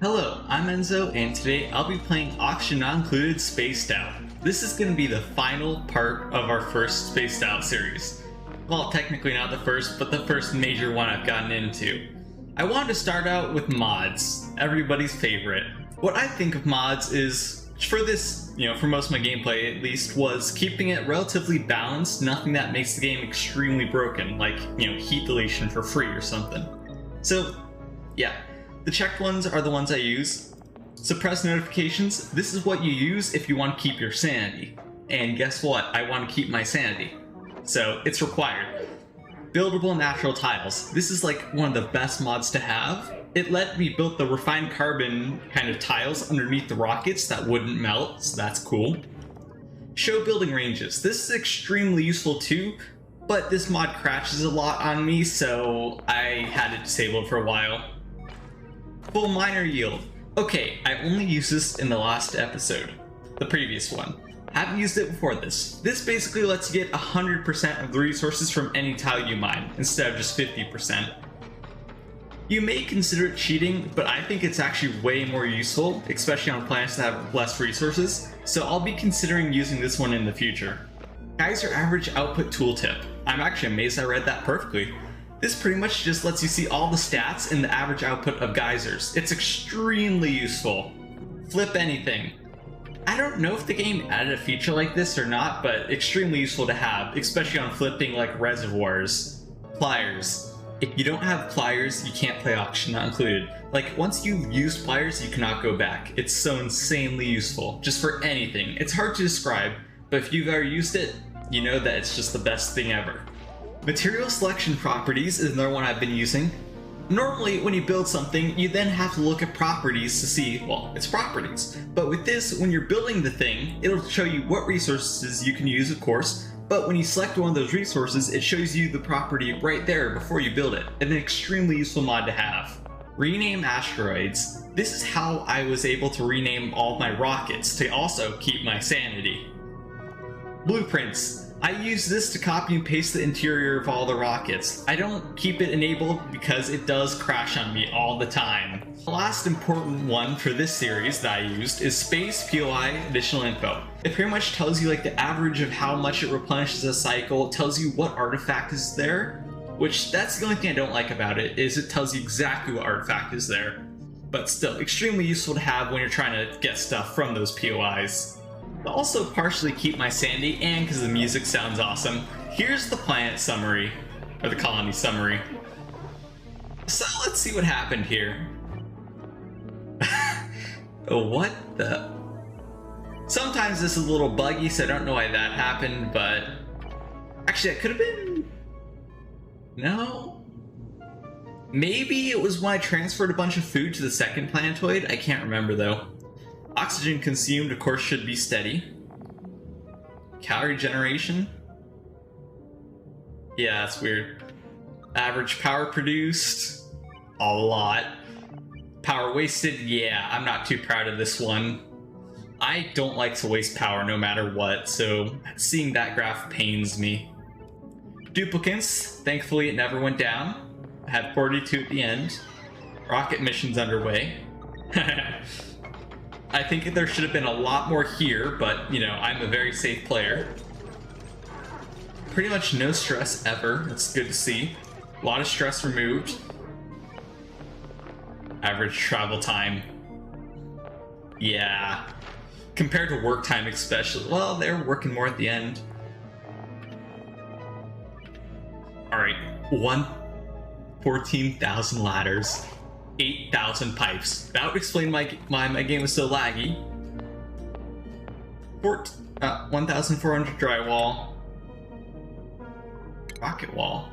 Hello, I'm Enzo, and today I'll be playing Oxygen Not Included Spaced Out. This is going to be the final part of our first Spaced Out series. Well, technically not the first, but the first major one I've gotten into. I wanted to start out with mods, everybody's favorite. What I think of mods is, for this, for most of my gameplay at least, was keeping it relatively balanced, nothing that makes the game extremely broken, like, heat deletion for free or something. So, yeah. The checked ones are the ones I use. Suppress notifications, this is what you use if you want to keep your sanity. And guess what? I want to keep my sanity. So it's required. Buildable natural tiles. This is like one of the best mods to have. It let me build the refined carbon kind of tiles underneath the rockets that wouldn't melt, so that's cool. Show building ranges. This is extremely useful too, but this mod crashes a lot on me, so I had it disabled for a while. Full miner yield. Okay, I only used this in the last episode, the previous one. Haven't used it before this. This basically lets you get 100% of the resources from any tile you mine, instead of just 50%. You may consider it cheating, but I think it's actually way more useful, especially on planets that have less resources, so I'll be considering using this one in the future. Geyser average output tooltip. I'm actually amazed I read that perfectly. This pretty much just lets you see all the stats and the average output of geysers. It's extremely useful. Flip anything. I don't know if the game added a feature like this or not, but extremely useful to have, especially on flipping like reservoirs. Pliers. If you don't have pliers, you can't play Oxygen Not Included. Like, once you've used pliers, you cannot go back. It's so insanely useful, just for anything. It's hard to describe, but if you've ever used it, you know that it's just the best thing ever. Material selection properties is another one I've been using. Normally, when you build something, you then have to look at properties to see, well, its properties. But with this, when you're building the thing, it'll show you what resources you can use, of course, but when you select one of those resources, it shows you the property right there before you build it. An extremely useful mod to have. Rename asteroids. This is how I was able to rename all my rockets to also keep my sanity. Blueprints. I use this to copy and paste the interior of all the rockets. I don't keep it enabled because it does crash on me all the time. The last important one for this series that I used is Space POI Additional Info. It pretty much tells you like the average of how much it replenishes a cycle. It tells you what artifact is there, which that's the only thing I don't like about it, is it tells you exactly what artifact is there. But still, extremely useful to have when you're trying to get stuff from those POIs. But also partially keep my sanity, and because the music sounds awesome. Here's the planet summary, or the colony summary. So let's see what happened here. What the? Sometimes this is a little buggy, so I don't know why that happened, but actually that could have been, no? Maybe it was when I transferred a bunch of food to the second planetoid? I can't remember though. Oxygen consumed, of course, should be steady. Calorie generation? Yeah, that's weird. Average power produced? A lot. Power wasted? Yeah, I'm not too proud of this one. I don't like to waste power no matter what, so seeing that graph pains me. Duplicants, thankfully it never went down. I had 42 at the end. Rocket missions underway. I think there should have been a lot more here, but, I'm a very safe player. Pretty much no stress ever. That's good to see. A lot of stress removed. Average travel time. Yeah. Compared to work time especially. Well, they're working more at the end. Alright. 14,000 ladders. 8,000 pipes. That would explain why my game was so laggy. 1,400 drywall. Rocket wall.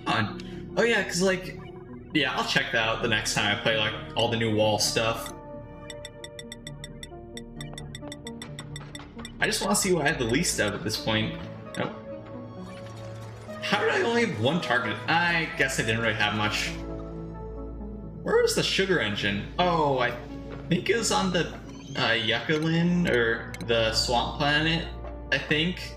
Oh yeah, because yeah, I'll check that out the next time I play all the new wall stuff. I just want to see what I have the least of at this point. Nope. How did I only have one target? I guess I didn't really have much. Where was the sugar engine? Oh, I think it was on the Yuckalin, or the swamp planet, I think.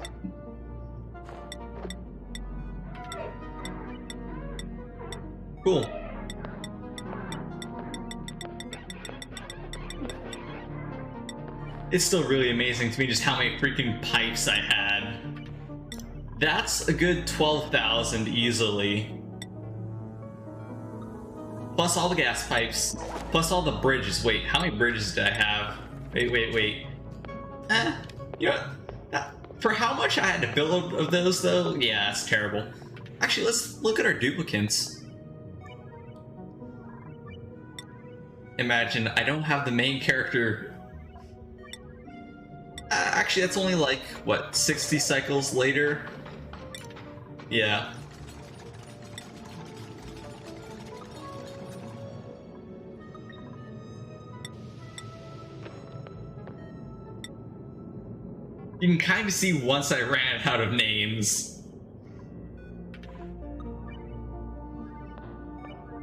Cool. it's still really amazing to me just how many freaking pipes I had. That's a good 12,000 easily. Plus all the gas pipes, plus all the bridges. Wait, how many bridges did I have? Wait. You know, for how much I had to build of those though, yeah, that's terrible. Actually, let's look at our duplicants. Imagine I don't have the main character. Actually, that's only like, what, 60 cycles later? Yeah. You can kind of see once I ran out of names.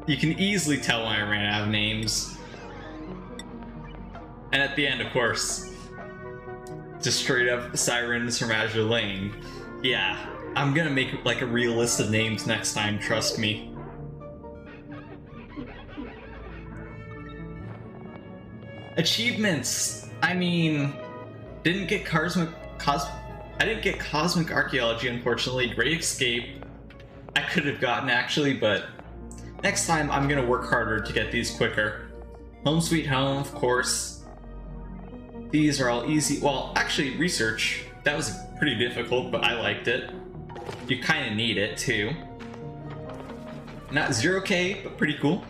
You can easily tell when I ran out of names. And at the end, of course, just straight up Sirens from Azure Lane. Yeah, I'm gonna make like a real list of names next time, trust me. Achievements! I mean, didn't get I didn't get Cosmic Archaeology, unfortunately. Great Escape I could have gotten, actually, but next time I'm gonna work harder to get these quicker. Home Sweet Home, of course. These are all easy. Well, actually, Research, that was pretty difficult, but I liked it. You kind of need it, too. Not 0K, but pretty cool.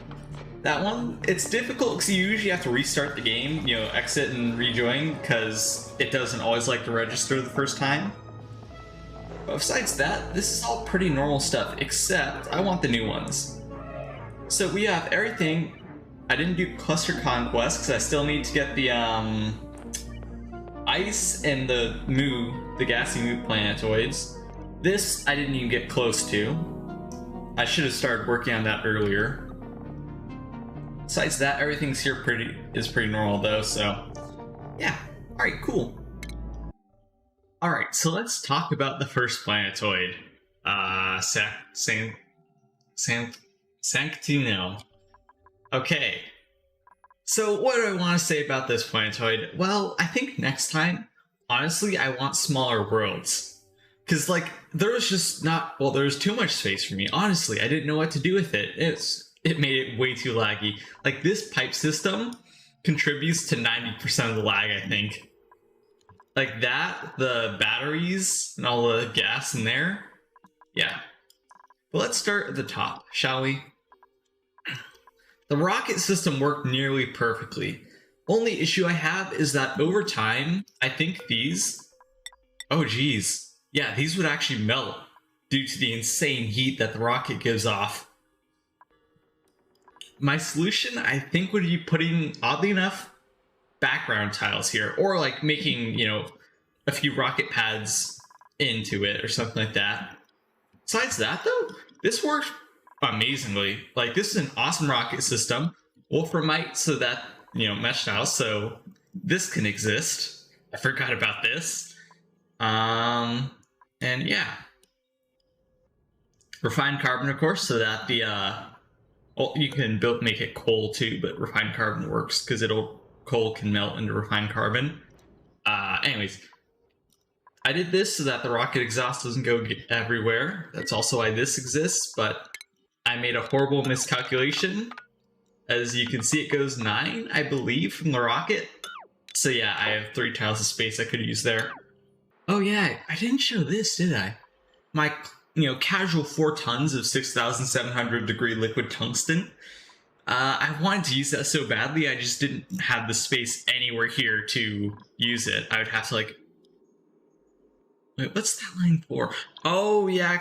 That one, it's difficult because you usually have to restart the game, you know, exit and rejoin, because it doesn't always like to register the first time. But besides that, this is all pretty normal stuff, except I want the new ones. So we have everything. I didn't do Cluster Conquest because I still need to get the Ice and the Gassy Moo planetoids. This I didn't even get close to. I should have started working on that earlier. Besides that, everything's here is pretty normal though, so yeah. Alright, cool. Alright, so let's talk about the first planetoid. Sanctino. Okay. So what do I want to say about this planetoid? Well, I think next time, honestly, I want smaller worlds. Because, like, there was just not, well, there was too much space for me. Honestly, I didn't know what to do with it. It made it way too laggy. Like, this pipe system contributes to 90% of the lag, I think. Like that, the batteries, and all the gas in there. Yeah. But let's start at the top, shall we? The rocket system worked nearly perfectly. Only issue I have is that over time, I think these... Oh geez. Yeah, these would actually melt due to the insane heat that the rocket gives off. My solution, I think, would be putting, oddly enough, background tiles here. Or like making, you know, a few rocket pads into it or something like that. Besides that though, this works amazingly. Like, this is an awesome rocket system. Wolframite, so that, you know, mesh tiles, so this can exist. I forgot about this. And yeah. Refined carbon, of course, so that the, well, you can make it coal too, but refined carbon works because coal can melt into refined carbon. Anyways, I did this so that the rocket exhaust doesn't go everywhere. That's also why this exists, but I made a horrible miscalculation. As you can see, it goes 9, I believe, from the rocket. So yeah, I have 3 tiles of space I could use there. Oh yeah, I didn't show this, did I? My, you know, casual 4 tons of 6,700 degree liquid tungsten. I wanted to use that so badly, I just didn't have the space anywhere here to use it. I would have to, like... Wait, what's that line for? Oh, yeah,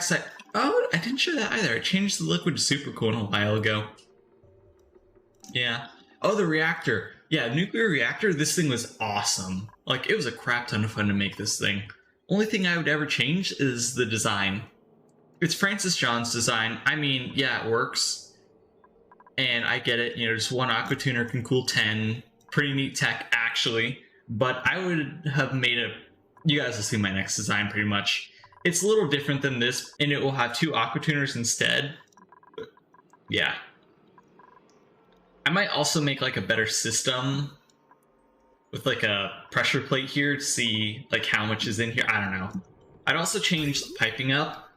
I didn't show that either. I changed the liquid to super cool a while ago. Yeah. Oh, the reactor. Yeah, nuclear reactor, this thing was awesome. Like, it was a crap ton of fun to make this thing. Only thing I would ever change is the design. It's Francis John's design. I mean, yeah, it works. And I get it, you know, just one aqua tuner can cool 10. Pretty neat tech, actually. But I would have made a... You guys will see my next design, pretty much. It's a little different than this, and it will have 2 aqua tuners instead. But, yeah. I might also make, like, a better system. with like a pressure plate here to see like how much is in here. I don't know. I'd also change the piping up,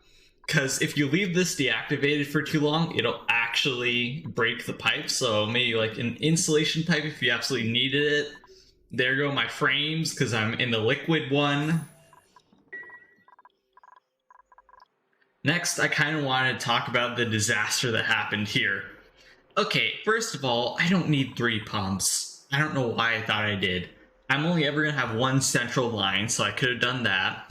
because if you leave this deactivated for too long, it'll actually break the pipe. So maybe like an insulation pipe if you absolutely needed it. There go my frames, because I'm in the liquid one. Next, I kind of wanted to talk about the disaster that happened here. Okay, first of all, I don't need 3 pumps. I don't know why I thought I did. I'm only ever going to have one central line, so I could have done that.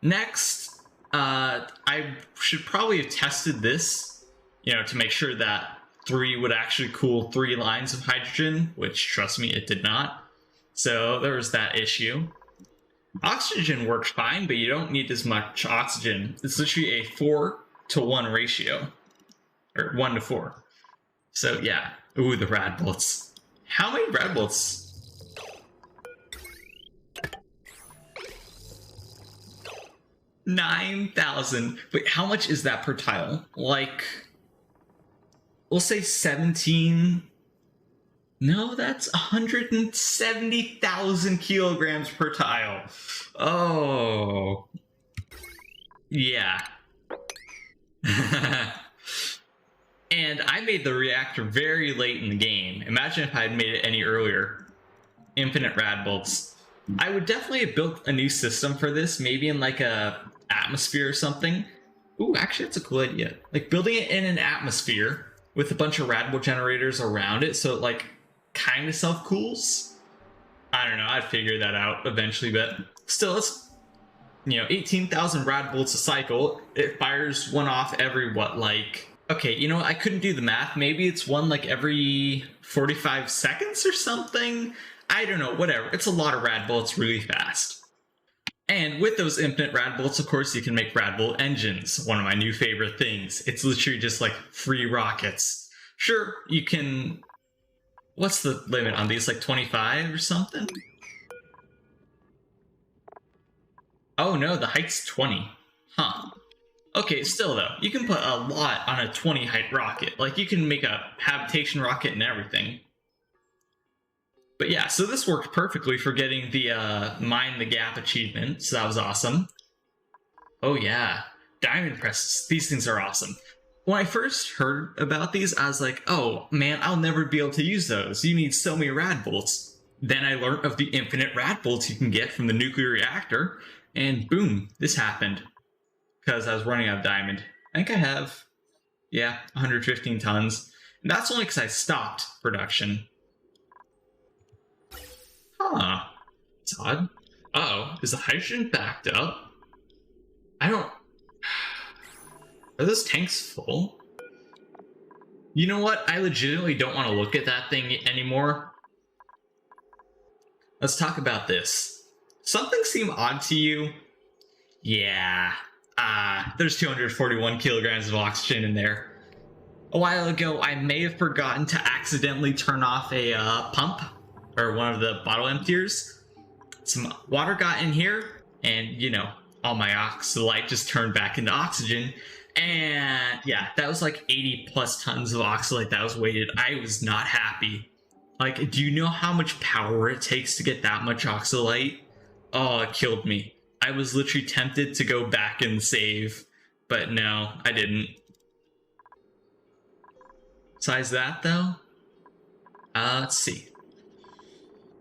Next, I should probably have tested this, to make sure that 3 would actually cool 3 lines of hydrogen, which, trust me, it did not. So there was that issue. Oxygen works fine, but you don't need as much oxygen. It's literally a 4-to-1 ratio, or 1-to-4. So yeah, ooh, the rad bolts. How many rad bolts? 9,000. Wait, how much is that per tile? Like, we'll say 17. No, that's 170,000 kilograms per tile. Oh. Yeah. And I made the reactor very late in the game. Imagine if I had made it any earlier. Infinite rad bolts. I would definitely have built a new system for this, maybe in like a atmosphere or something. Ooh, actually that's a cool idea. Like building it in an atmosphere with a bunch of rad bolt generators around it, so it like kind of self-cools. I don't know, I'd figure that out eventually, but still, it's 18,000 rad bolts a cycle. It fires one off every okay, I couldn't do the math. Maybe it's one like every 45 seconds or something. I don't know, whatever. It's a lot of rad bolts really fast. And with those infinite rad bolts, of course, you can make rad bolt engines. One of my new favorite things. It's literally just like free rockets. Sure, you can... What's the limit on these? Like 25 or something? Oh no, the height's 20. Huh. Okay, still though, you can put a lot on a 20 height rocket. Like you can make a habitation rocket and everything. But yeah, so this worked perfectly for getting the Mine the Gap achievement, so that was awesome. Oh yeah, diamond presses. These things are awesome. When I first heard about these, I was like, oh man, I'll never be able to use those. You need so many rad bolts. Then I learned of the infinite rad bolts you can get from the nuclear reactor, and boom, this happened. Because I was running out of diamond. I think I have, 115 tons. And that's only because I stopped production. Huh. It's odd. Uh-oh. Is the hydrogen backed up? Are those tanks full? You know what? I legitimately don't want to look at that thing anymore. Let's talk about this. Something seem odd to you? Yeah. There's 241 kilograms of oxygen in there. A while ago, I may have forgotten to accidentally turn off a pump, or one of the bottle emptiers. Some water got in here, and, all my oxalite just turned back into oxygen. And yeah, that was like 80 plus tons of oxalite that was weighted. I was not happy. Like, do you know how much power it takes to get that much oxalite? Oh, it killed me. I was literally tempted to go back and save, but no, I didn't. Besides that, though, let's see.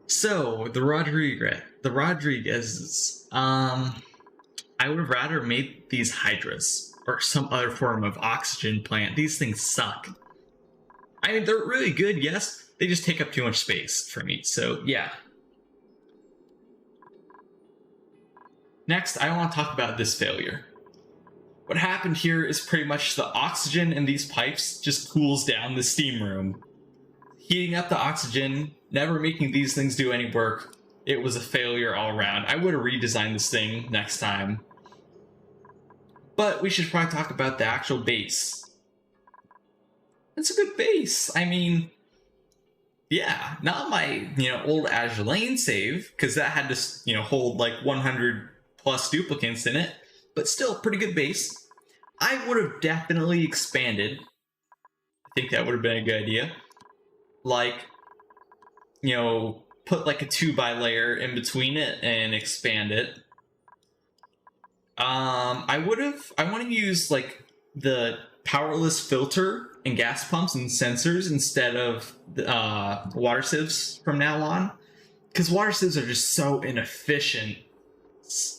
So, the Rodriguez's, I would have rather made these hydras, or some other form of oxygen plant. These things suck. I mean, they're really good, yes, they just take up too much space for me, so yeah. Next, I want to talk about this failure. What happened here is pretty much the oxygen in these pipes just cools down the steam room. Heating up the oxygen, never making these things do any work. It was a failure all around. I would have redesigned this thing next time. But we should probably talk about the actual base. It's a good base. I mean, yeah, not my, old Azure Lane save, because that had to, hold like 100 plus duplicants in it, but still pretty good base. I would have definitely expanded. I think that would have been a good idea. Like, put like a 2x layer in between it and expand it. I want to use like the powerless filter and gas pumps and sensors instead of water sieves from now on, because water sieves are just so inefficient.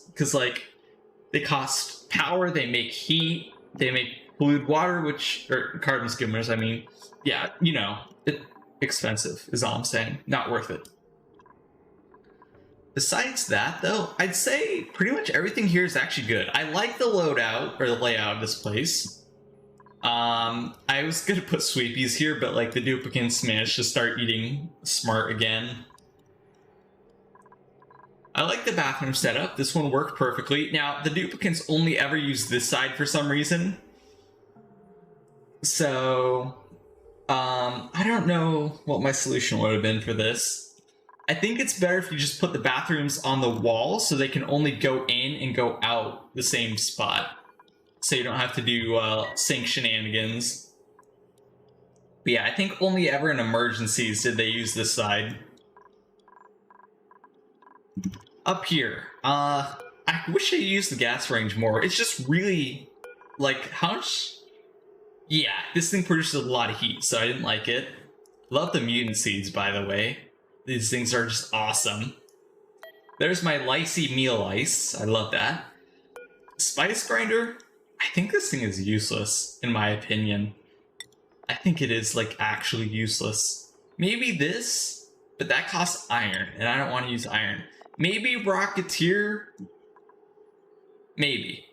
Because like they cost power, they make heat, they make polluted water, or carbon skimmers. I mean, yeah, you know, expensive is all I'm saying. Not worth it. Besides that, though, I'd say pretty much everything here is actually good. I like the loadout, or the layout of this place. I was gonna put sweepies here, but like the Duplicants managed to start eating smart again. I like the bathroom setup. This one worked perfectly. Now, the Duplicants only ever use this side for some reason. So, I don't know what my solution would have been for this. I think it's better if you just put the bathrooms on the wall so they can only go in and go out the same spot. So you don't have to do sink shenanigans. But yeah, I think only ever in emergencies did they use this side. Up here, I wish I used the gas range more. It's just really, like, how much? Yeah, this thing produces a lot of heat, so I didn't like it. Love the mutant seeds, by the way. These things are just awesome. There's my Licey meal ice. I love that. Spice grinder? I think this thing is useless, in my opinion. I think it is, like, actually useless. Maybe this, but that costs iron, and I don't want to use iron. Maybe Rocketeer? Maybe.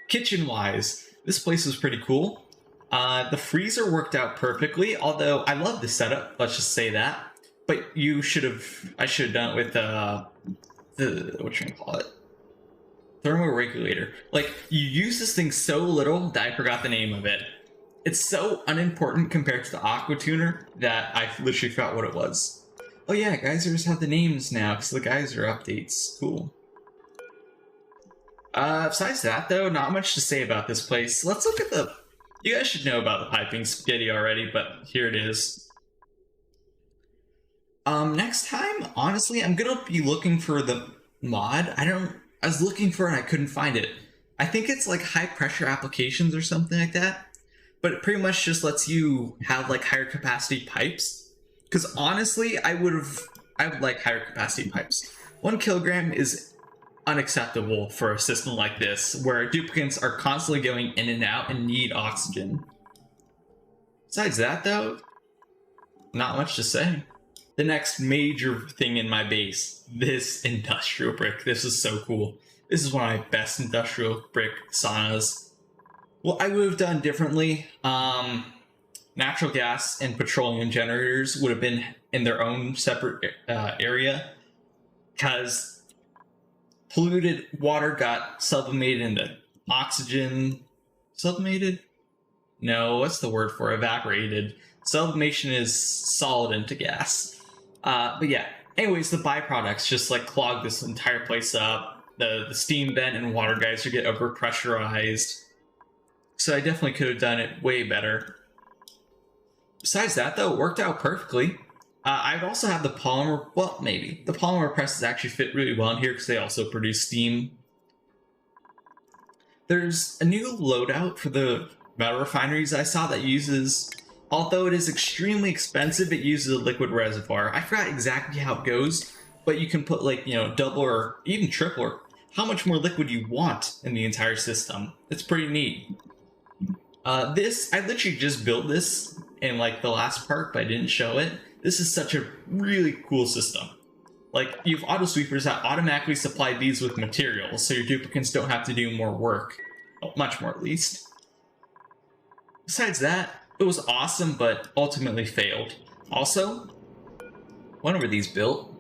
Kitchen-wise, this place was pretty cool. The freezer worked out perfectly, although I love the setup, let's just say that. But I should have done it with what should I call it? Thermoregulator. Like, you use this thing so little that I forgot the name of it. It's so unimportant compared to the Aqua Tuner that I literally forgot what it was. Oh yeah, geysers have the names now because the geyser updates. Cool. Besides that, though, not much to say about this place. Let's look at the... You guys should know about the piping spaghetti already, but here it is. Next time, honestly, I'm gonna be looking for the mod. I was looking for it and I couldn't find it. I think it's like high pressure applications or something like that. But it pretty much just lets you have like higher capacity pipes. Because honestly, I would like higher capacity pipes. 1 kilogram is unacceptable for a system like this, where duplicants are constantly going in and out and need oxygen. Besides that, though, not much to say. The next major thing in my base, this industrial brick. This is so cool. This is one of my best industrial brick saunas. What I would have done differently, natural gas and petroleum generators would have been in their own separate area, because polluted water got sublimated into oxygen. Sublimated? No, what's the word for evaporated? Sublimation is solid into gas. But yeah, anyways, the byproducts just like clog this entire place up. The steam vent and water geyser get overpressurized. So I definitely could have done it way better. Besides that, though, it worked out perfectly. I'd also have the polymer, well, maybe. The polymer presses actually fit really well in here because they also produce steam. There's a new loadout for the metal refineries I saw that uses, although it is extremely expensive, it uses a liquid reservoir. I forgot exactly how it goes, but you can put like, you know, double or even triple or how much more liquid you want in the entire system. It's pretty neat. I literally just built this in like the last part, but I didn't show it. This is such a really cool system. Like, you have auto sweepers that automatically supply these with materials, so your duplicants don't have to do more work. Well, much more, at least. Besides that, it was awesome, but ultimately failed. Also, when were these built?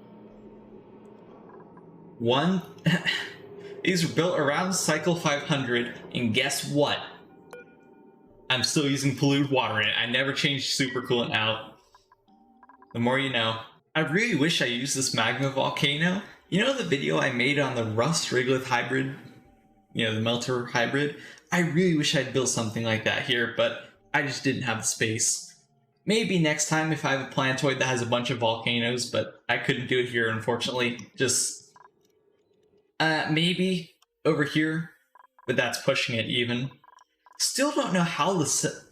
These were built around Cycle 500, and guess what? I'm still using polluted water in it. I never changed supercoolant out. The more you know. I really wish I used this Magma volcano. You know the video I made on the Rust Regolith hybrid? You know, the melter hybrid? I really wish I'd built something like that here, but I just didn't have the space. Maybe next time if I have a planetoid that has a bunch of volcanoes, but I couldn't do it here, unfortunately. Just, maybe over here, but that's pushing it even. Still don't know how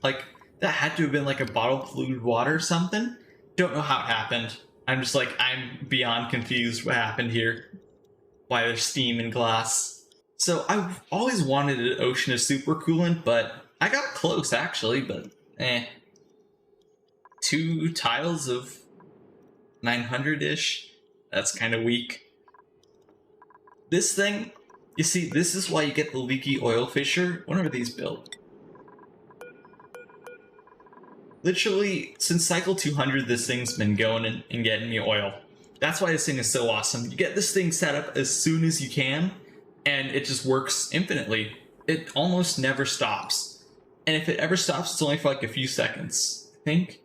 like, that had to have been like a bottle fluid water or something. Don't know how it happened. I'm just like, I'm beyond confused what happened here. Why there's steam and glass. So I've always wanted an ocean of supercoolant, but I got close actually, but 2 tiles of 900-ish. That's kind of weak. This thing, you see, this is why you get the leaky oil fissure. When are these built? Literally, since cycle 200, this thing's been going and getting me oil. That's why this thing is so awesome. You get this thing set up as soon as you can, and it just works infinitely. It almost never stops. And if it ever stops, it's only for like a few seconds, I think.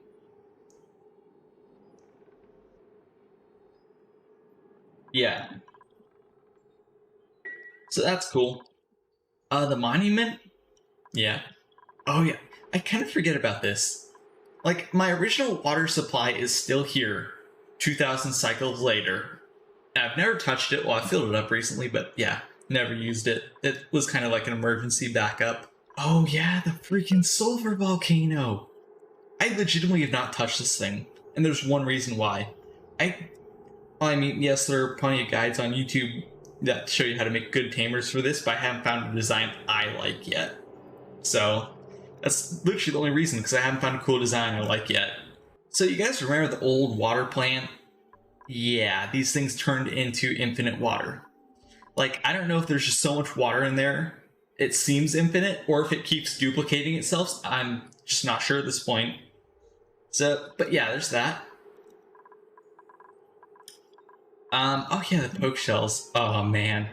Yeah. So that's cool. The monument? Yeah. Oh yeah, I kind of forget about this. Like, my original water supply is still here, 2,000 cycles later. And I've never touched it. Well, I filled it up recently, but yeah, never used it. It was kind of like an emergency backup. Oh yeah, the freaking sulfur volcano. I legitimately have not touched this thing, and there's one reason why. I mean, yes, there are plenty of guides on YouTube that show you how to make good tamers for this, but I haven't found a design I like yet. So that's literally the only reason, because I haven't found a cool design I like yet. So you guys remember the old water plant? Yeah, these things turned into infinite water. Like, I don't know if there's just so much water in there, it seems infinite, or if it keeps duplicating itself. I'm just not sure at this point. So, but yeah, there's that. Oh yeah, the poke shells. Oh man.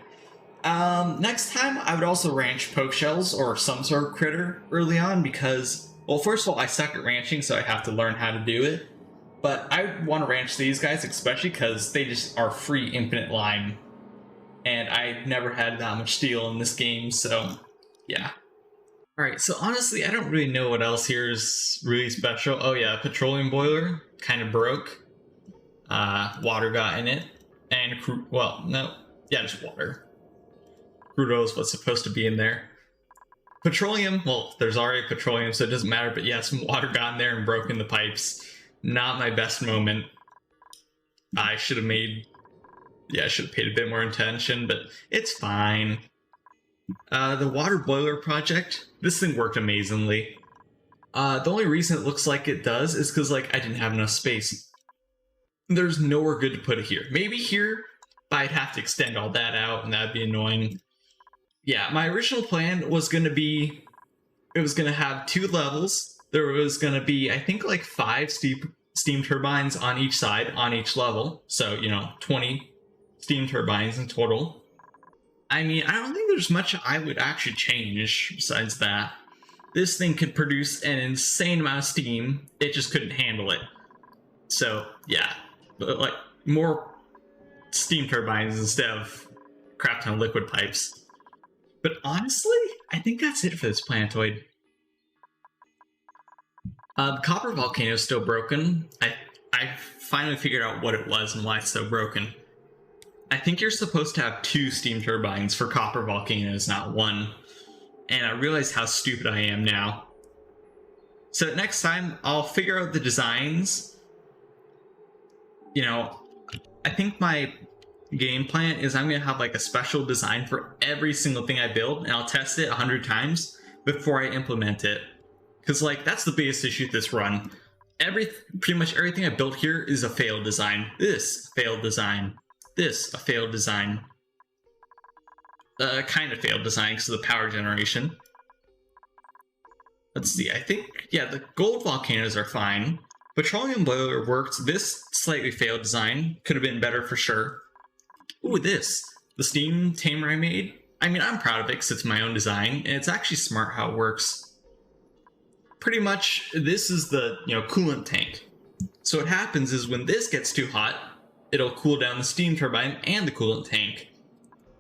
Next time I would also ranch poke shells or some sort of critter early on because, well, first of all, I suck at ranching, so I have to learn how to do it. But I want to ranch these guys, especially because they just are free infinite lime. And I never had that much steel in this game, so yeah. Alright, so honestly, I don't really know what else here is really special. Oh yeah, petroleum boiler kind of broke. Water got in it. And well, no, yeah, just water. Crude oil is what's supposed to be in there. Petroleum, well, there's already petroleum, so it doesn't matter, but yeah, some water got in there and broke in the pipes. Not my best moment. I should have paid a bit more attention, but it's fine. The water boiler project, this thing worked amazingly. The only reason it looks like it does is because, like, I didn't have enough space. There's nowhere good to put it here. Maybe here, but I'd have to extend all that out, and that'd be annoying. Yeah, my original plan was going to be, it was going to have 2 levels. There was going to be, I think, like 5 steam turbines on each side, on each level. So, you know, 20 steam turbines in total. I mean, I don't think there's much I would actually change besides that. This thing could produce an insane amount of steam. It just couldn't handle it. So, yeah. But, like, more steam turbines instead of crap ton of liquid pipes. But honestly, I think that's it for this planetoid. The copper volcano is still broken. I finally figured out what it was and why it's so broken. I think you're supposed to have 2 steam turbines for copper volcanoes, not 1. And I realize how stupid I am now. So next time, I'll figure out the designs. You know, I think my game plan is I'm going to have like a special design for every single thing I build, and I'll test it 100 times before I implement it. Because, like, that's the biggest issue with this run. Pretty much everything I built here is a failed design. This, a failed design. This, a failed design. Kind of failed design because of the power generation. Let's see, I think, yeah, the gold volcanoes are fine. Petroleum boiler worked. This slightly failed design could have been better for sure. Ooh, this. The steam tamer I made. I mean, I'm proud of it because it's my own design, and it's actually smart how it works. Pretty much, this is the, you know, coolant tank. So what happens is when this gets too hot, it'll cool down the steam turbine and the coolant tank.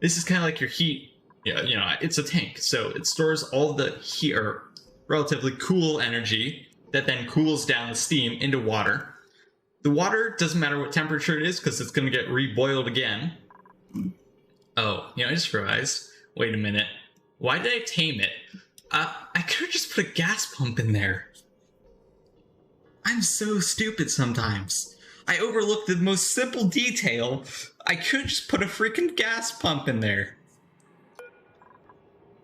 This is kind of like your heat. Yeah, you know, it's a tank, so it stores all the heat or relatively cool energy that then cools down the steam into water. The water doesn't matter what temperature it is because it's going to get reboiled again. Oh, I just realized. Wait a minute. Why did I tame it? I could have just put a gas pump in there. I'm so stupid sometimes. I overlooked the most simple detail. I could just put a freaking gas pump in there.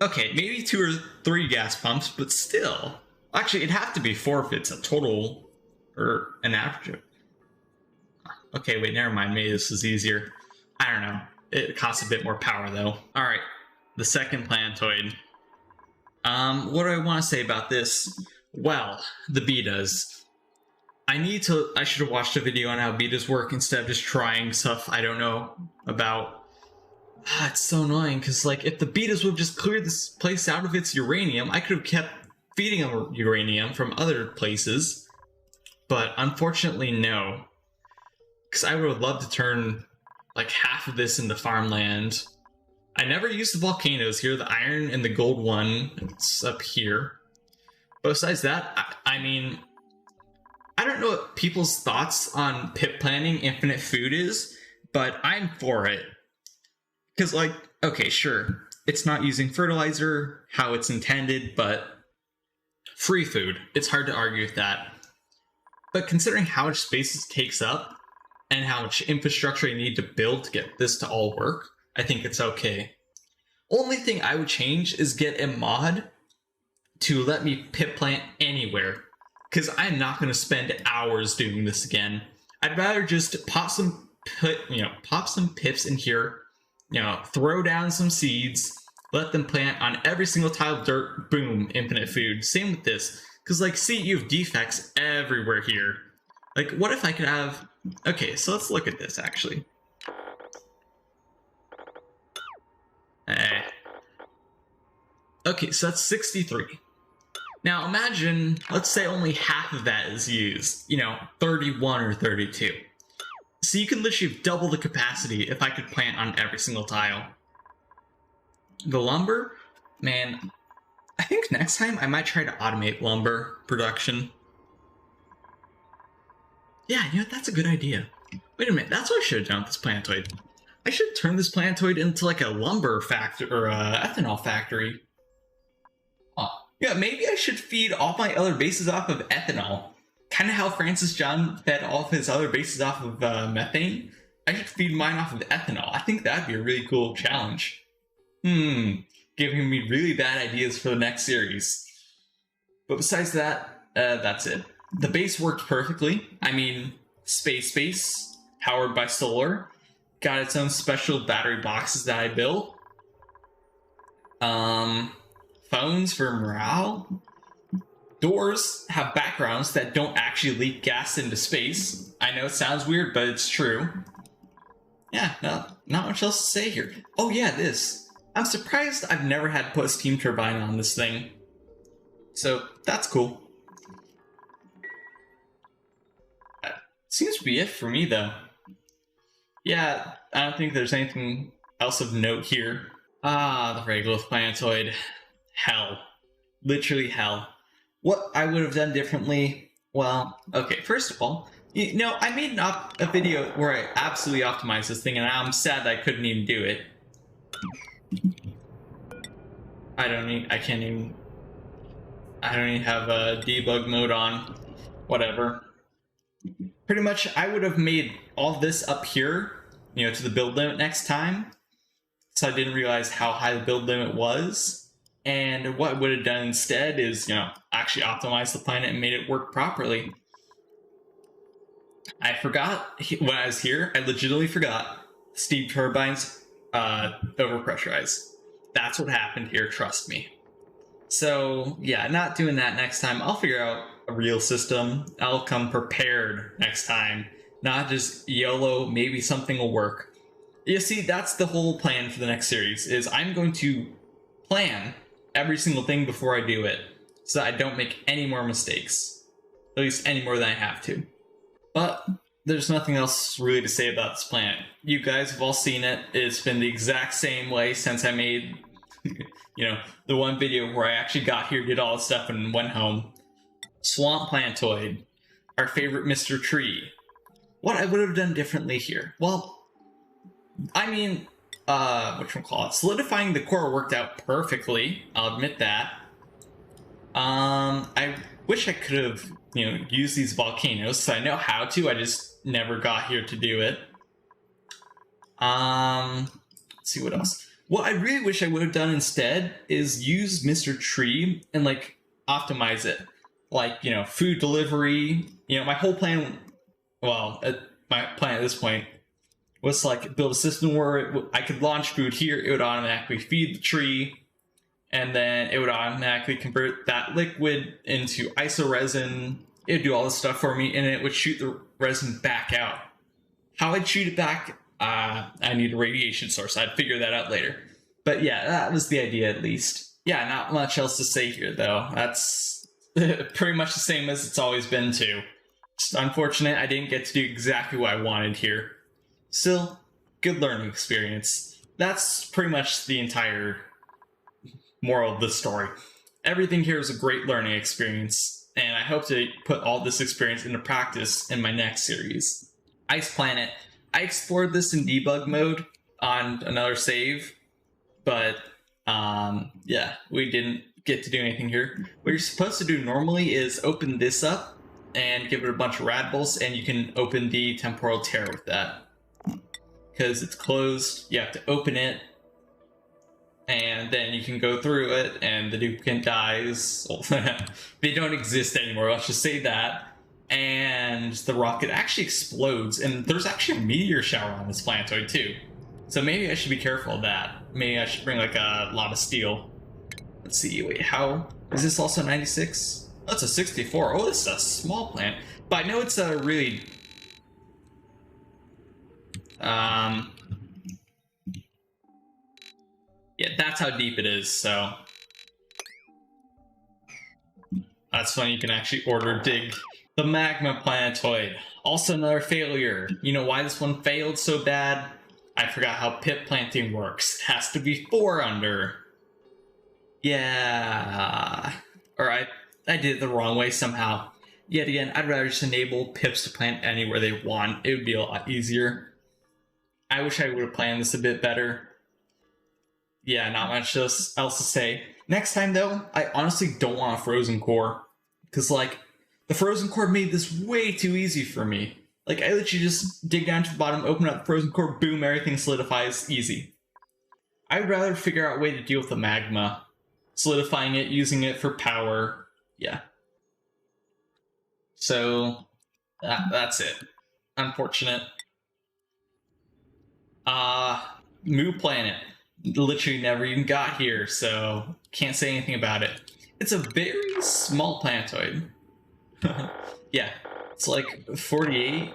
Okay, maybe 2 or 3 gas pumps, but still. Actually, it'd have to be 4 if it's a total, or an average. Okay, wait, never mind. Maybe this is easier. I don't know. It costs a bit more power, though. Alright, the second planetoid. What do I want to say about this? Well, the betas. I should have watched a video on how betas work instead of just trying stuff I don't know about. It's so annoying, because, like, if the betas would have just cleared this place out of its uranium, I could have kept feeding them uranium from other places. But, unfortunately, no. Because I would have loved to turn, like, half of this into farmland. I never used the volcanoes here, the iron and the gold one. It's up here. But besides that, I mean, I don't know what people's thoughts on pit planning infinite food is, but I'm for it. Because, like, okay, sure, it's not using fertilizer how it's intended, but free food. It's hard to argue with that. But considering how much space it takes up, and how much infrastructure you need to build to get this to all work, I think it's okay. Only thing I would change is get a mod to let me pit plant anywhere. Because I'm not going to spend hours doing this again. I'd rather just pop some pips in here, throw down some seeds, let them plant on every single tile of dirt, boom, infinite food. Same with this. Because, like, see, you have defects everywhere here. Like, what if I could have... Okay, so let's look at this, actually. Okay, so that's 63. Now imagine, let's say only half of that is used, 31 or 32. So you can literally double the capacity if I could plant on every single tile. The lumber, man, I think next time I might try to automate lumber production. Yeah, that's a good idea. Wait a minute, that's what I should have done with this planetoid. I should have turned this planetoid into like a lumber factory, or ethanol factory. Huh. Yeah, maybe I should feed all my other bases off of ethanol. Kind of how Francis John fed all of his other bases off of methane. I should feed mine off of ethanol. I think that'd be a really cool challenge. Giving me really bad ideas for the next series. But besides that, that's it. The base worked perfectly. I mean, space, powered by solar. Got its own special battery boxes that I built. Phones for morale. Doors have backgrounds that don't actually leak gas into space. I know it sounds weird, but it's true. Yeah, not much else to say here. Oh yeah, this. I'm surprised I've never had to put a steam turbine on this thing. So, that's cool. Seems to be it for me, though. Yeah, I don't think there's anything else of note here. Ah, the Regolith planetoid. Hell. Literally hell. What I would have done differently? Well, okay, first of all, I made a video where I absolutely optimized this thing, and I'm sad that I couldn't even do it. I don't even have a debug mode on. Whatever. Pretty much, I would have made all this up here, to the build limit next time. So I didn't realize how high the build limit was. And what I would have done instead is, actually optimize the planet and made it work properly. I forgot, when I was here, I legitimately forgot steam turbines overpressurize. That's what happened here, trust me. So, yeah, not doing that next time. I'll figure out a real system. I'll come prepared next time. Not just YOLO, maybe something will work. You see, that's the whole plan for the next series, is I'm going to plan every single thing before I do it, so that I don't make any more mistakes. At least any more than I have to. But there's nothing else really to say about this planet. You guys have all seen it. It's been the exact same way since I made, the one video where I actually got here, did all this stuff, and went home. Swamp Planetoid, our favorite Mr. Tree. What I would have done differently here? Well, I mean, whatchamacallit, solidifying the core worked out perfectly, I'll admit that. I wish I could have, used these volcanoes, so I know how to, I just never got here to do it. Let's see what else. What I really wish I would have done instead is use Mr. Tree and, like, optimize it. Like, food delivery. My whole plan, well, my plan at this point was to, like, build a system where I could launch food here, it would automatically feed the tree, and then it would automatically convert that liquid into isoresin. It would do all this stuff for me, and it would shoot the resin back out. How I'd shoot it back, I need a radiation source. I'd figure that out later. But yeah, that was the idea at least. Yeah, not much else to say here, though. That's pretty much the same as it's always been, too. Just unfortunate I didn't get to do exactly what I wanted here. Still, good learning experience. That's pretty much the entire moral of the story. Everything here is a great learning experience, and I hope to put all this experience into practice in my next series. Ice Planet. I explored this in debug mode on another save, but yeah, we didn't get to do anything here. What you're supposed to do normally is open this up and give it a bunch of radables, and you can open the temporal tear with that. Because it's closed, you have to open it, and then you can go through it, and the duplicant dies. They don't exist anymore, let's just say that. And the rocket actually explodes, and there's actually a meteor shower on this planetoid too. So maybe I should be careful of that. Maybe I should bring like a lot of steel. Let's see, wait, how? Is this also 96? Oh, it's a 64. Oh, this is a small plant. But I know it's a really... yeah, that's how deep it is, so... That's fun, you can actually order dig. The Magma Planetoid. Also another failure. You know why this one failed so bad? I forgot how pit planting works. It has to be 4 under. Yeah. Or I did it the wrong way somehow. Yet again, I'd rather just enable pips to plant anywhere they want. It would be a lot easier. I wish I would have planned this a bit better. Yeah, not much else to say. Next time, though, I honestly don't want a frozen core. Because, like, the frozen core made this way too easy for me. Like, I literally just dig down to the bottom, open up the frozen core, boom, everything solidifies, easy. I'd rather figure out a way to deal with the magma. Solidifying it, using it for power, yeah. So, that's it. Unfortunate. Moo Planet. Literally never even got here, so can't say anything about it. It's a very small planetoid. Yeah, it's like 48.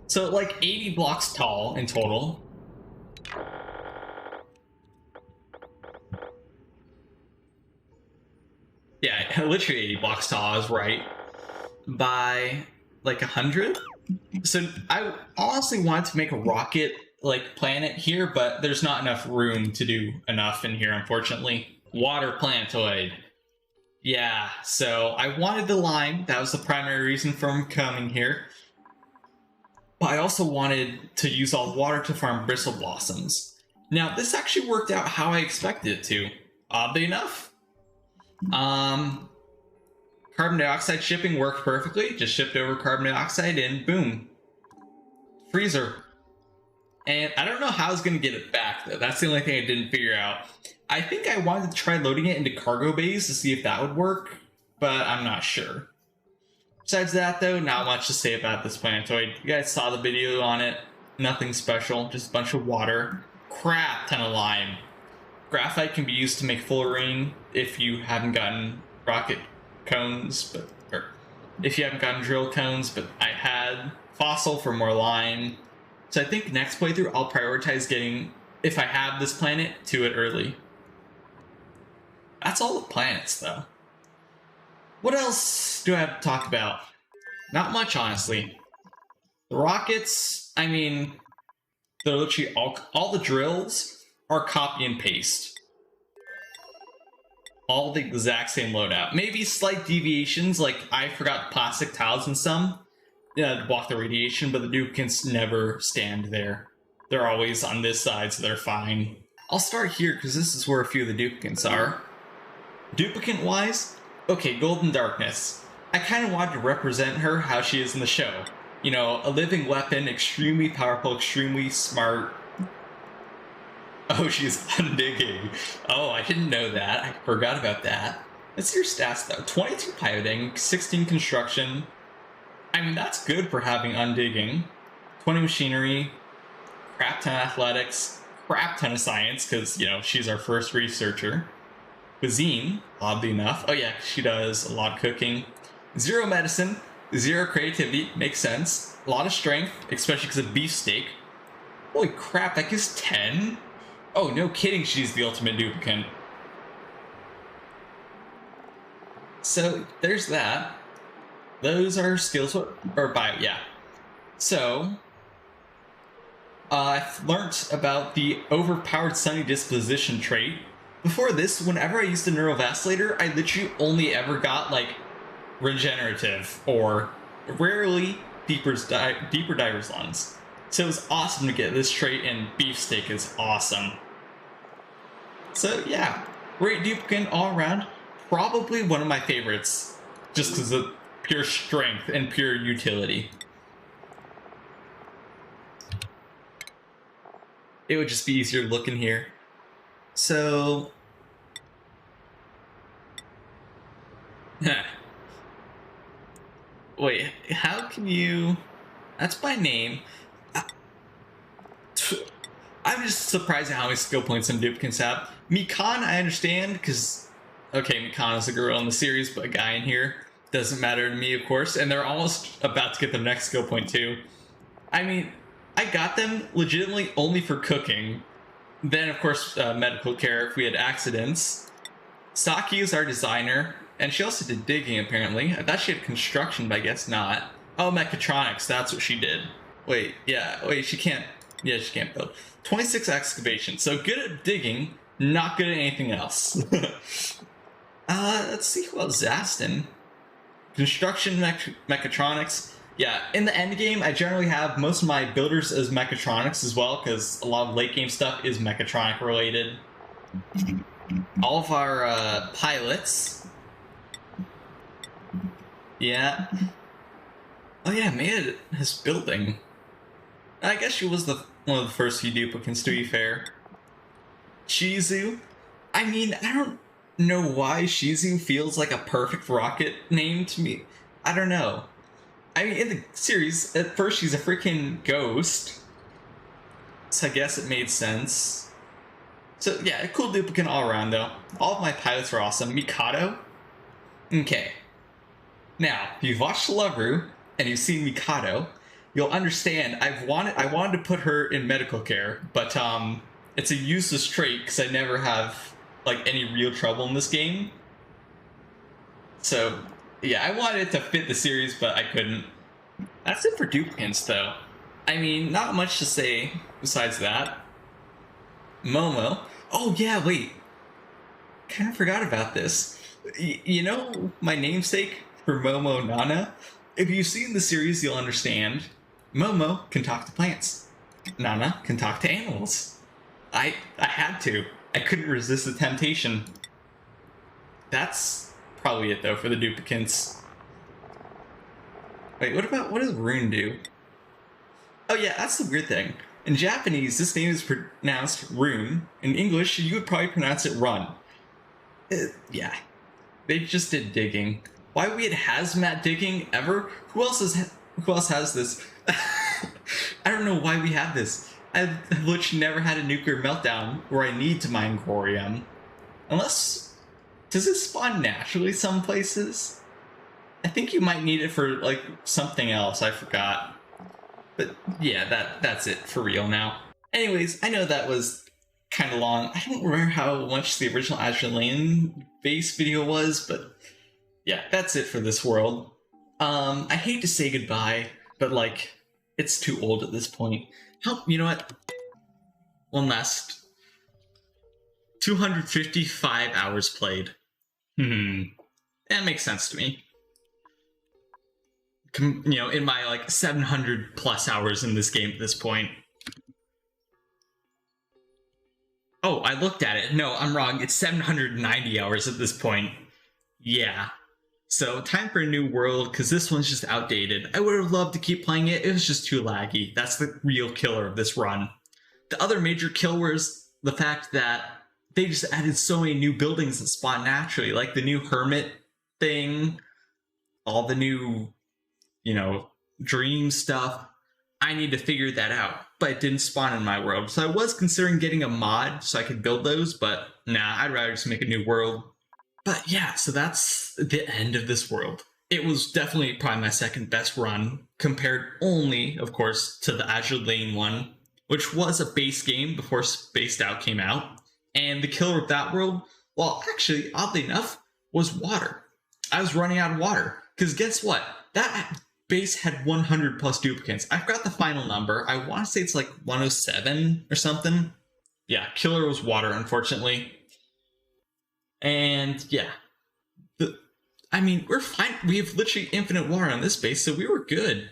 So like 80 blocks tall in total. Yeah, literally 80 blocks tall, I was right. By like 100? So I honestly wanted to make a rocket like planet here, but there's not enough room to do enough in here, unfortunately. Water Planetoid. Yeah, so I wanted the lime. That was the primary reason for coming here. But I also wanted to use all the water to farm bristle blossoms. Now, this actually worked out how I expected it to. Oddly enough. Carbon dioxide shipping worked perfectly. Just shipped over carbon dioxide and boom. Freezer. And I don't know how I was going to get it back, though. That's the only thing I didn't figure out. I think I wanted to try loading it into cargo bays to see if that would work, but I'm not sure. Besides that, though, not much to say about this planetoid. You guys saw the video on it. Nothing special, just a bunch of water. Crap ton of lime. Graphite can be used to make fullerene if you haven't gotten rocket cones, or if you haven't gotten drill cones, but I had fossil for more lime. So I think next playthrough I'll prioritize getting, if I have this planet, to it early. That's all the planets, though. What else do I have to talk about? Not much, honestly. The rockets, I mean, they're literally all the drills are copy and paste. all the exact same loadout. Maybe slight deviations, like I forgot plastic tiles in some to block the radiation, but the Duplicants never stand there. They're always on this side, so they're fine. I'll start here because this is where a few of the Duplicants are. Duplicant-wise, okay, Golden Darkness. I kind of wanted to represent her how she is in the show. You know, a living weapon, extremely powerful, extremely smart. Oh, she's undigging. Oh, I didn't know that. I forgot about that. Let's see your stats though. 22 piloting, 16 construction. I mean, that's good for having undigging. 20 machinery, crap ton of athletics, crap ton of science, because, you know, she's our first researcher. Cuisine, oddly enough. Oh yeah, she does a lot of cooking. 0 medicine, 0 creativity, makes sense. A lot of strength, especially because of beefsteak. Holy crap, that gives 10? Oh, no kidding, she's the ultimate duplicant. So, there's that. Those are skills, or bio, yeah. So, I've learned about the overpowered sunny disposition trait. Before this, whenever I used the neurovacillator, I literally only ever got, like, regenerative, or rarely deeper diver's lungs. So it was awesome to get this trait, and beefsteak is awesome. So yeah, great duplicant all around. Probably one of my favorites, just because of pure strength and pure utility. It would just be easier looking here. So... Wait, how can you... That's my name. I'm just surprised at how many skill points some duplicants have. Mikan, I understand, because... Okay, Mikan is a girl in the series, but a guy in here. Doesn't matter to me, of course. And they're almost about to get their next skill point, too. I mean, I got them legitimately only for cooking. Then, of course, medical care if we had accidents. Saki is our designer. And she also did digging, apparently. I thought she had construction, but I guess not. Oh, mechatronics, that's what she did. Wait, yeah, wait, she can't... Yeah, she can't build. 26 excavation, so good at digging, not good at anything else. Let's see who else. Zastin. Construction, mechatronics. Yeah, in the end game, I generally have most of my builders as mechatronics as well, because a lot of late game stuff is mechatronic related. All of our pilots. Yeah. Oh yeah, Maya is building. I guess she was one of the first few duplicants, to be fair. Shizu. I mean, I don't know why Shizu feels like a perfect rocket name to me. I don't know. I mean, in the series, at first she's a freaking ghost. So I guess it made sense. So yeah, a cool duplicant all around though. All of my pilots are awesome. Mikado? Okay. Now, if you've watched Loveru and you've seen Mikado, you'll understand I wanted to put her in medical care, but it's a useless trait because I never have like any real trouble in this game. So yeah, I wanted it to fit the series, but I couldn't. That's it for duplicants though. I mean, not much to say besides that. Momo. Oh yeah, wait. Kind of forgot about this. You know my namesake for Momo Nana? If you've seen the series, you'll understand. Momo can talk to plants. Nana can talk to animals. I had to. I couldn't resist the temptation. That's probably it though for the duplicants. Wait, what does Rune do? Oh yeah, that's the weird thing. In Japanese, this name is pronounced Rune. In English, you would probably pronounce it Run. Yeah. They just did digging. Why we had hazmat digging ever? Who else has this? I don't know why we have this. I've literally never had a nuclear meltdown where I need to mine Corium. Unless... Does it spawn naturally some places? I think you might need it for, like, something else. I forgot. But, yeah, that's it for real now. Anyways, I know that was kind of long. I don't remember how much the original Azure base video was, but... Yeah, that's it for this world. I hate to say goodbye, but, like, it's too old at this point. You know what? One last 255 hours played. That makes sense to me. You know, in my like 700 plus hours in this game at this point. Oh, I looked at it. No, I'm wrong. It's 790 hours at this point. Yeah. So time for a new world, because this one's just outdated. I would have loved to keep playing it. It was just too laggy. That's the real killer of this run. The other major kill was the fact that they just added so many new buildings that spawn naturally, like the new hermit thing, all the new, you know, dream stuff. I need to figure that out, but it didn't spawn in my world. So I was considering getting a mod so I could build those, but nah, I'd rather just make a new world. But yeah, so that's the end of this world. It was definitely probably my second best run, compared only, of course, to the Azure Lane one, which was a base game before Spaced Out came out. And the killer of that world, well, actually, oddly enough, was water. I was running out of water. Because guess what? That base had 100 plus duplicants. I forgot the final number. I want to say it's like 107 or something. Yeah, killer was water, unfortunately. And yeah, I mean, we're fine. We have literally infinite water on this base, so we were good.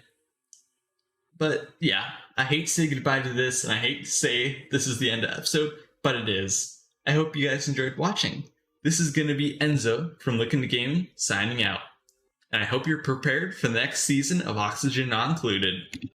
But yeah, I hate to say goodbye to this, and I hate to say this is the end of the episode, but it is. I hope you guys enjoyed watching. This is going to be Enzo from LookIntoGaming signing out. And I hope you're prepared for the next season of Oxygen Not Included.